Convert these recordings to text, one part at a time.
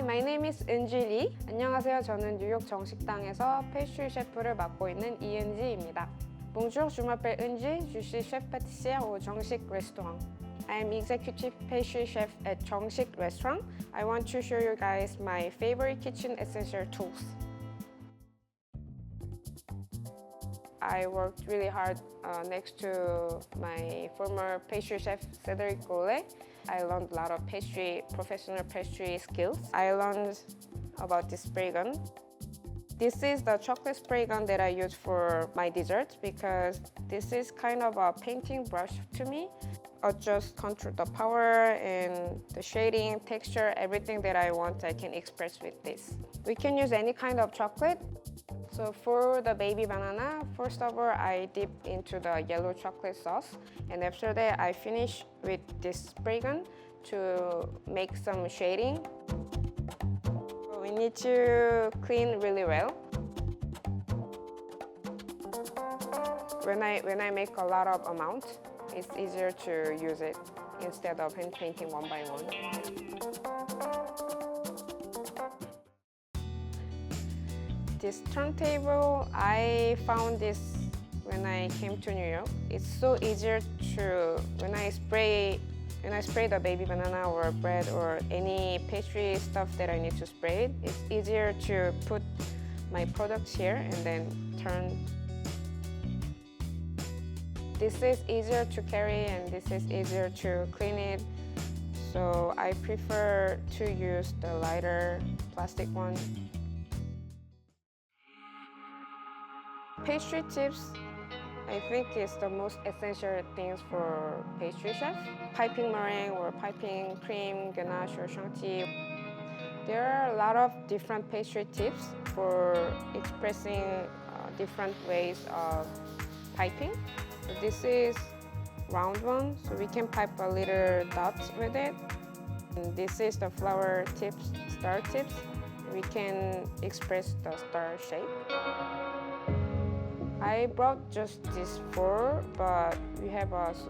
my name is Eunji Lee. 안녕하세요. 저는 뉴욕 정식당에서 패스트리 셰프를 맡고 있는 이은지입니다. Bonjour, je m'appelle Eunji. Je suis chef pâtissière au Jungsik restaurant. I am executive pastry chef at Jungsik restaurant. I want to show you guys my favorite kitchen essential tools. I worked really hard next to my former pastry chef Cédric Grolet. I learned a lot of professional pastry skills. I learned about this spray gun. This is the chocolate spray gun that I use for my desserts because this is kind of a painting brush to me. Adjust, control the power and the shading, texture, everything that I want I can express with this. We can use any kind of chocolate. So for the baby banana, first of all, I dip into the yellow chocolate sauce. And after that, I finish with this spray gun to make some shading. So we need to clean really well. When I make a lot of amount, it's easier to use it instead of hand painting one by one. This turntable, I found this when I came to New York. It's so easier to, when I spray the baby banana or bread or any pastry stuff that I need to spray, it's easier to put my products here and then turn. This is easier to carry and this is easier to clean it. So I prefer to use the lighter plastic one. Pastry tips, I think, is the most essential things for pastry chef. Piping meringue or piping cream, ganache or chantilly. There are a lot of different pastry tips for expressing different ways of piping. So this is round one, so we can pipe a little dots with it. And this is the flower tips, star tips. We can express the star shape. I brought just these four, but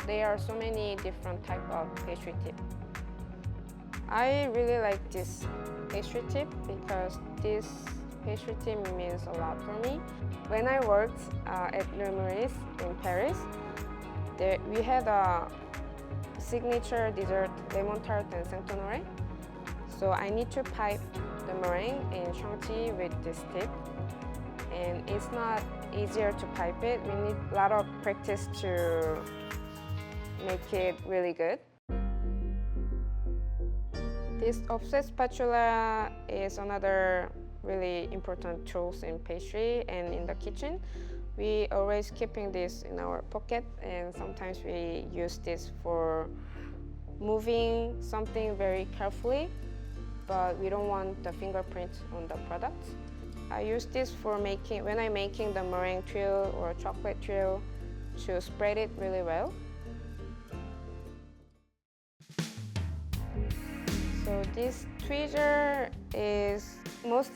there are so many different types of pastry tip. I really like this pastry tip because this pastry tip means a lot for me. When I worked at Le Maurice in Paris, we had a signature dessert, lemon tart and Saint-Honoré. So I need to pipe the meringue and chantilly with this tip. And it's not easier to pipe it. We need a lot of practice to make it really good. This offset spatula is another really important tool in pastry and in the kitchen. We always keeping this in our pocket and sometimes we use this for moving something very carefully, but we don't want the fingerprint on the product. I use this for when I'm making the meringue tuile or chocolate tuile to spread it really well. So this tweezer is most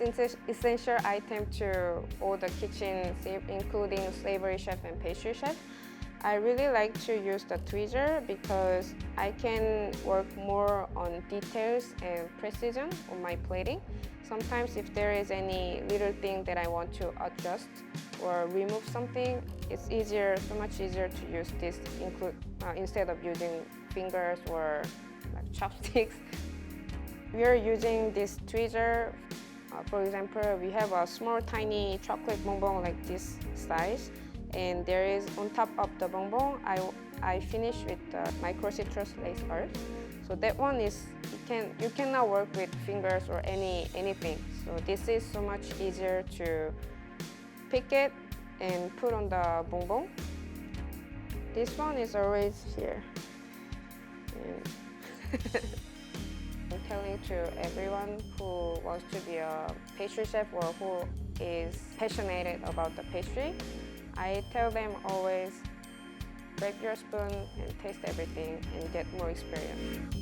essential item to all the kitchen, including savory chef and pastry chef. I really like to use the tweezer because I can work more on details and precision on my plating. Sometimes if there is any little thing that I want to adjust or remove something, it's so much easier to use this instead of using fingers or like chopsticks. We are using this tweezer. For example, we have a small tiny chocolate bonbon like this size, and there is on top of the bonbon, I finish with the micro citrus lace art. So that one is, you cannot work with fingers or anything. So this is so much easier to pick it and put on the bonbon. This one is always here. I'm telling to everyone who wants to be a pastry chef or who is passionate about the pastry, I tell them always, grab your spoon and taste everything and get more experience.